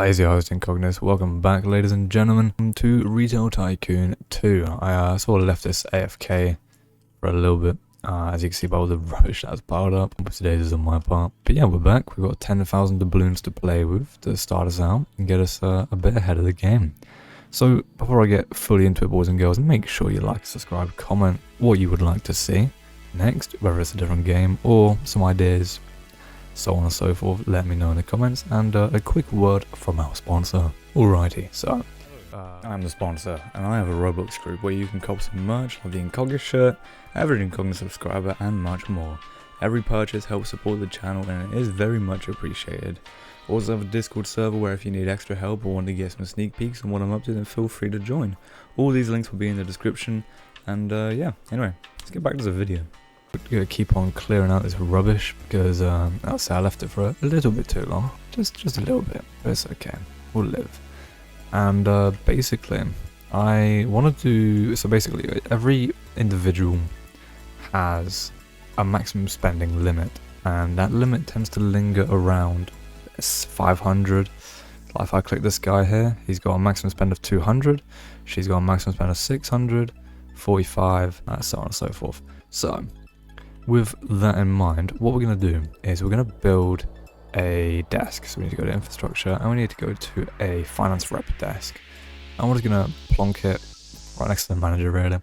Hi, it's your host Incognist. Welcome back, ladies and gentlemen, to Retail Tycoon 2. I sort of left this AFK for a little bit, as you can see by all the rubbish that's piled up. Today's is on my part. But yeah, we're back. We've got 10,000 doubloons to play with to start us out and get us a bit ahead of the game. So before I get fully into it, boys and girls, make sure you like, subscribe, comment what you would like to see next, whether it's a different game or some ideas, so on and so forth. Let me know in the comments, and a quick word from our sponsor. Alrighty, so I'm the sponsor, and I have a Roblox group where you can cop some merch like the Incognist shirt, every Incognist subscriber, and much more. Every purchase helps support the channel and it is very much appreciated. Also have a Discord server where if you need extra help or want to get some sneak peeks on what I'm up to, then feel free to join. All these links will be in the description, and yeah, anyway, let's get back to the video. We're going to keep on clearing out this rubbish because I'll say I left it for a little bit too long. Just a little bit, but it's okay. We'll live. And basically, I wanted to... So basically, every individual has a maximum spending limit. And that limit tends to linger around 500. Like if I click this guy here, he's got a maximum spend of 200. She's got a maximum spend of 600, 45, so on and so forth. So... with that in mind, what we're going to do is we're going to build a desk. So we need to go to infrastructure and we need to go to a finance rep desk. And we're just going to plonk it right next to the manager really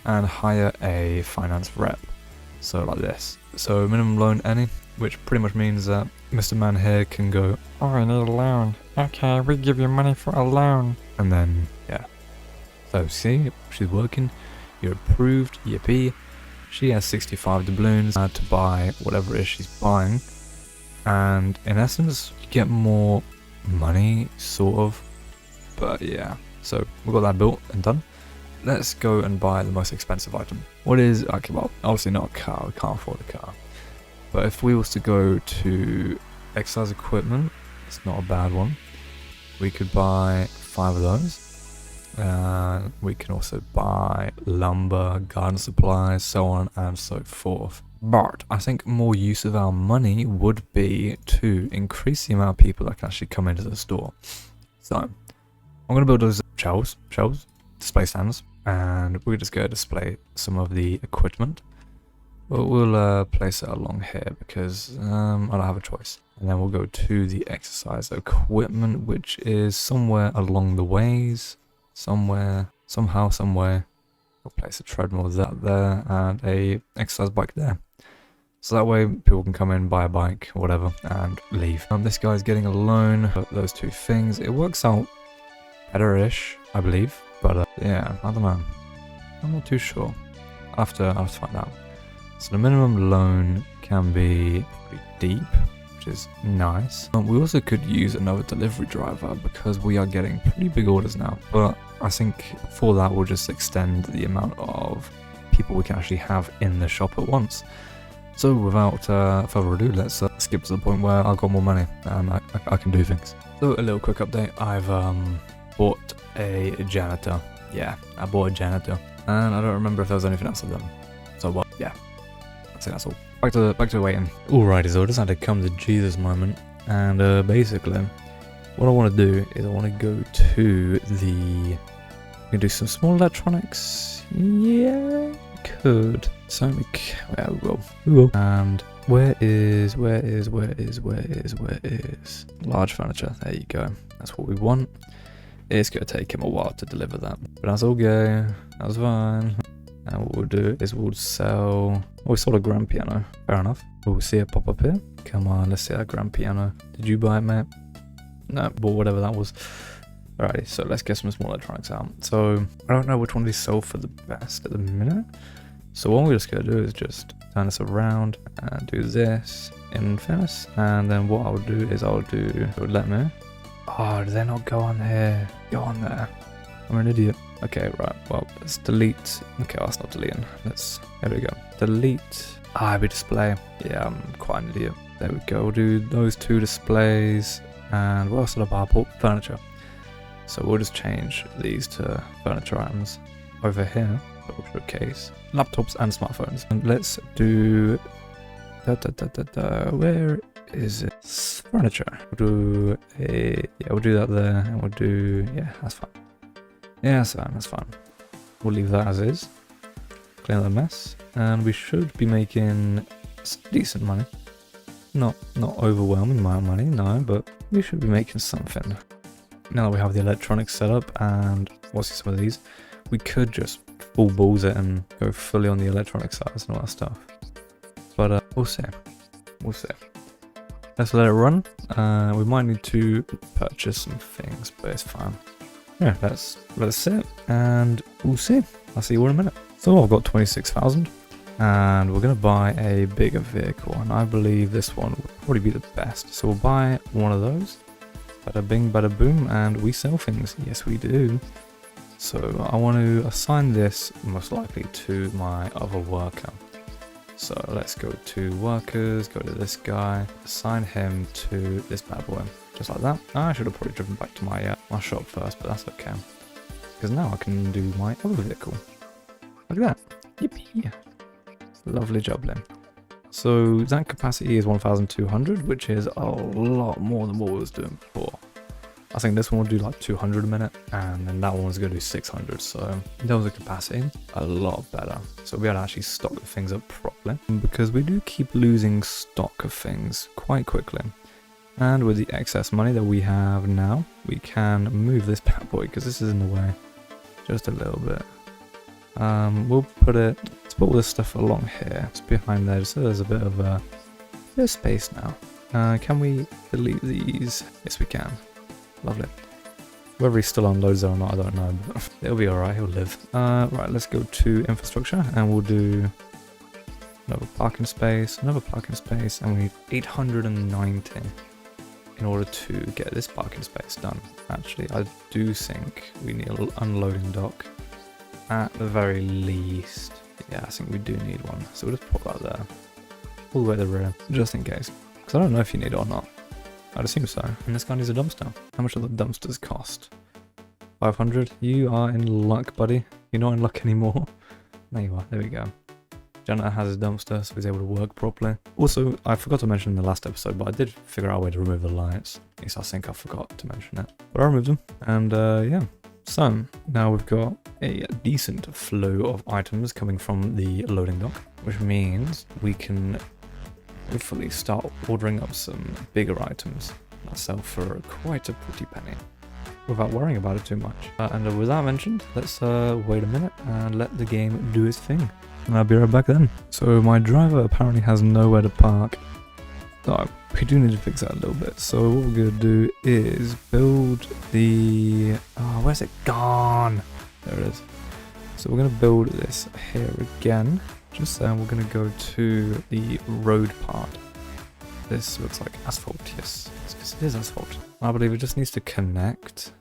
and hire a finance rep. So like this. So minimum loan any, which pretty much means that Mr. Man here can go, oh, I need a loan. Okay, we give you money for a loan. And then, yeah. So see, she's working. You're approved, yippee. She has 65 doubloons to buy whatever it is she's buying, and in essence you get more money, sort of, but yeah. So we've got that built and done. Let's go and buy the most expensive item. What is, okay, well, obviously not a car, we can't afford a car, but if we was to go to exercise equipment, it's not a bad one. We could buy 5 of those. We can also buy lumber, garden supplies, so on and so forth. But I think more use of our money would be to increase the amount of people that can actually come into the store. So I'm going to build those shelves, display stands, and we're just going to display some of the equipment. But we'll place it along here because I don't have a choice. And then we'll go to the exercise equipment, which is somewhere along the ways. Somewhere, somewhere, we'll place a treadmill there and a exercise bike there. So that way people can come in, buy a bike, or whatever, and leave. This guy's getting a loan for those 2 things. It works out better-ish, I believe. But yeah, I don't know. I'm not too sure. I'll have to find out. So the minimum loan can be pretty deep, which is nice. We also could use another delivery driver because we are getting pretty big orders now, but I think for that we'll just extend the amount of people we can actually have in the shop at once. So without further ado, let's skip to the point where I've got more money and I can do things. So a little quick update, I've bought a janitor. Yeah, I bought a janitor, and I don't remember if there was anything else of them. So well, yeah, I think that's all. Back to waiting. Alrighty, so I just had to come to Jesus moment, and basically, what I want to do is I want to go to the. We can do some small electronics. Yeah, we could. So yeah, we will. And where is large furniture? There you go. That's what we want. It's gonna take him a while to deliver that, but that's okay. That's fine. And what we'll do is we'll sell... Oh, we sold a grand piano. Fair enough. We'll see it pop up here. Come on, let's see that grand piano. Did you buy it, mate? No, but whatever that was. Alrighty, so let's get some small electronics out. So, I don't know which one of these sold for the best at the minute. So what we're just going to do is just turn this around and do this in fairness. And then what I'll do is it would let me... Oh, did they not go on there? Go on there. I'm an idiot. Okay, right, well, let's delete. Okay, well, that's not deleting. There we go. Delete. We display. Yeah, I'm quite an idiot. There we go. We'll do those 2 displays. And what else did I buy? I bought furniture. So we'll just change these to furniture items. Over here, we'll showcase laptops and smartphones. And let's do... Where is it? Furniture. We'll do that there, and we'll do, yeah, that's fine. Yeah, that's fine. We'll leave that as is. Clean up the mess, and we should be making decent money. Not overwhelming amount of money, no, but we should be making something. Now that we have the electronics set up and what's some of these, we could just full balls it and go fully on the electronic sides and all that stuff. But we'll see. We'll see. Let's let it run. We might need to purchase some things, but it's fine. Yeah, let's sit and we'll see. I'll see you in a minute. So I've got 26,000 and we're going to buy a bigger vehicle, and I believe this one would probably be the best. So we'll buy one of those. Bada bing, bada boom, and we sell things. Yes, we do. So I want to assign this most likely to my other worker. So let's go to workers, go to this guy, assign him to this bad boy. Just like that. I should have probably driven back to my shop first, but that's okay. Because now I can do my other vehicle. Like that. Yippee. Lovely job, Lim. So that capacity is 1,200, which is a lot more than what we was doing before. I think this one will do like 200 a minute, and then that one's going to do 600. So in terms of capacity, a lot better. So we'll be able to actually stock the things up properly, because we do keep losing stock of things quite quickly. And with the excess money that we have now, we can move this bad boy, because this is in the way just a little bit. We'll put it, let's put all this stuff along here. It's behind there, so there's a bit of space now. Can we delete these? Yes, we can. Lovely. Whether he still unloads there or not, I don't know, but it'll be alright, he'll live. Right, let's go to infrastructure, and we'll do another parking space, and we need 890 in order to get this parking space done. Actually, I do think we need an unloading dock. At the very least. Yeah, I think we do need one. So we'll just pop that there. All the way to the rear, just in case. Because I don't know if you need it or not. I'd assume so. And this guy needs a dumpster. How much do the dumpsters cost? 500? You are in luck, buddy. You're not in luck anymore. There you are. There we go. Janitor has his dumpster, so he's able to work properly. Also, I forgot to mention in the last episode, but I did figure out a way to remove the lights. At least I think I forgot to mention it. But I removed them. And yeah. So now we've got a decent flow of items coming from the loading dock, which means we can hopefully start ordering up some bigger items that sell for quite a pretty penny without worrying about it too much. And with that mentioned, let's wait a minute and let the game do its thing. And I'll be right back then. So my driver apparently has nowhere to park. So we do need to fix that a little bit. So what we're going to do is build the... Oh, where's it gone? There it is. So we're going to build this here again. Just then we're going to go to the road part. This looks like asphalt, yes. It is asphalt. I believe it just needs to connect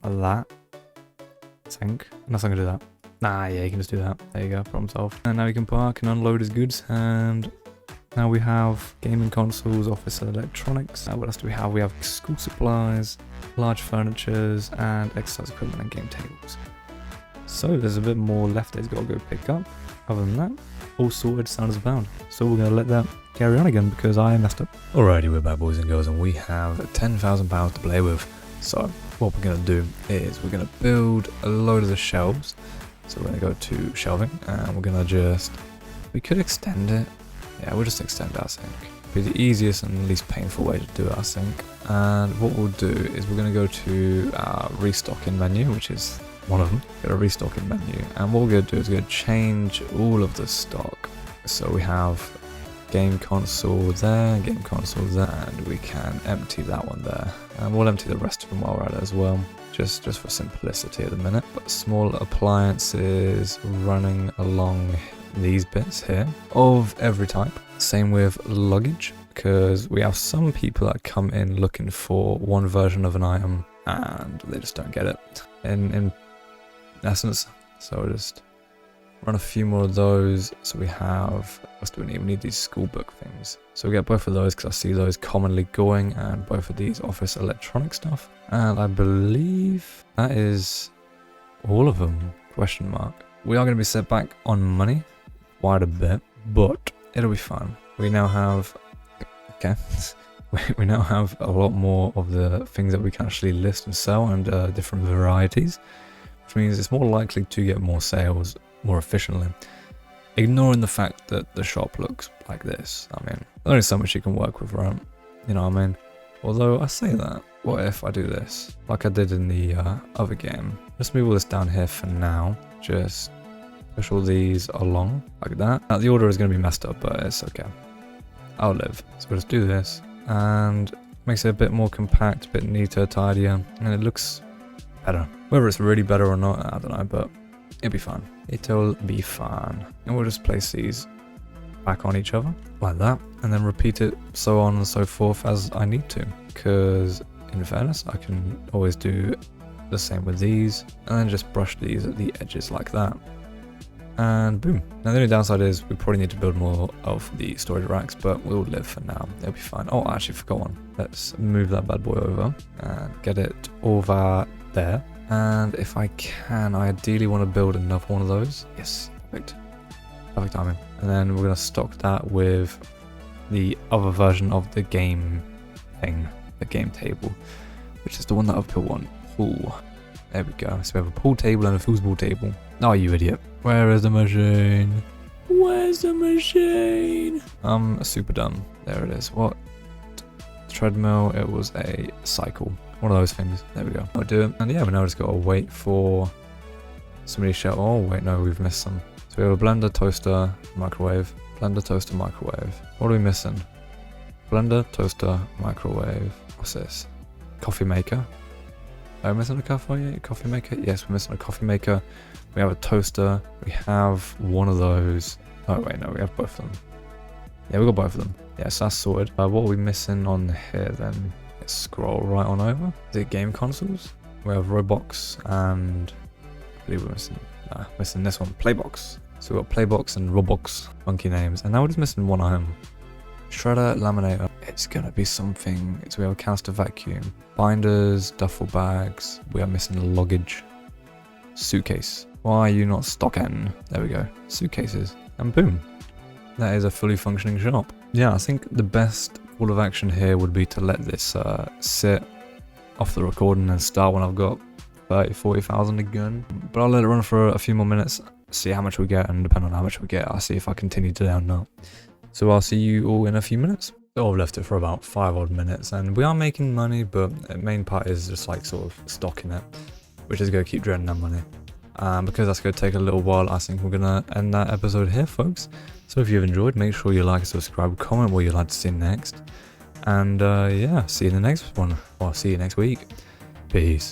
like that, I think. Unless I'm going to do that. Nah, yeah, you can just do that. There you go, problem solved. And now you can park and unload his goods, and now we have gaming consoles, office electronics. What else do we have? We have school supplies, large furnitures, and exercise equipment and game tables. So there's a bit more left that he's got to go pick up. Other than that, all sorted, sound as bound. So we're going to let that carry on again because I messed up. Alrighty, we're back, boys and girls, and we have £10,000 to play with. So what we're going to do is we're going to build a load of the shelves. So we're going to go to shelving, and we're going to just... We could extend it. Yeah, we'll just extend it, I think. Be the easiest and least painful way to do it, I think. And what we'll do is we're going to go to our restocking menu, which is one of them. Got a restocking menu. And what we're going to do is we're going to change all of the stock. So we have game console there, and we can empty that one there. And we'll empty the rest of them while we're at it as well. Just for simplicity at the minute. But small appliances running along these bits here of every type. Same with luggage, because we have some people that come in looking for one version of an item and they just don't get it in essence. So we'll just run a few more of those. So we have, what do we need? We need these school book things. So we get both of those because I see those commonly going, and both of these office electronic stuff. And I believe that is all of them, question mark. We are going to be set back on money quite a bit, but it'll be fine. We now have Okay. We now have a lot more of the things that we can actually list and sell, and different varieties, which means it's more likely to get more sales more efficiently. Ignoring the fact that the shop looks like this. I mean, there's only so much you can work with, right? You know what I mean? Although I say that, what if I do this like I did in the other game? Let's move all this down here for now. Just push all these along like that. Now, the order is going to be messed up, but it's okay. I'll live. So we'll just do this, and makes it a bit more compact, a bit neater, tidier, and it looks better. Whether it's really better or not, I don't know, but it'll be fine. It'll be fine. And we'll just place these back on each other like that, and then repeat it so on and so forth as I need to, because in fairness I can always do the same with these, and then just brush these at the edges like that, and boom. Now the only downside is we probably need to build more of the storage racks, but we'll live for now. It'll be fine. Oh, I actually forgot one. Let's move that bad boy over and get it over there. And if I can, I ideally want to build another one of those. Yes, perfect. Perfect timing. And then we're going to stock that with the other version of the game thing, the game table, which is the one that I've built on. Ooh, there we go. So we have a pool table and a foosball table. Oh, you idiot. Where is the machine? Where's the machine? I'm super dumb. There it is. What? Treadmill. It was a cycle. One of those things. There we go. I'll do it. And yeah, we now just got to wait for somebody to shout. Oh, wait, no, we've missed some. So we have a blender, toaster, microwave. Blender, toaster, microwave. What are we missing? Blender, toaster, microwave. What's this? Coffee maker. Are we missing a coffee maker? Yes, we're missing a coffee maker. We have a toaster. We have one of those. Oh, wait, no, we have both of them. Yeah, we got both of them. Yes, that's sorted. What are we missing on here then? Let's scroll right on over. Is it game consoles? We have Roblox and I believe we're missing this one, Playbox. So we've got Playbox and Roblox, funky names. And now we're just missing one item. Shredder, laminator. It's gonna be something. So we have a canister vacuum. Binders, duffel bags. We are missing luggage. Suitcase. Why are you not stocking? There we go. Suitcases. And boom. That is a fully functioning shop. Yeah, I think the best call of action here would be to let this sit off the recording and start when I've got 40,000 again. But I'll let it run for a few more minutes, see how much we get, and depending on how much we get, I'll see if I continue to down now. So I'll see you all in a few minutes. So I've left it for about 5 odd minutes, and we are making money, but the main part is just like sort of stocking it, which is going to keep draining that money. Because that's going to take a little while, I think we're going to end that episode here, folks. So if you've enjoyed, make sure you like, subscribe, comment what you'd like to see next. And yeah, see you in the next one. Or see you next week. Peace.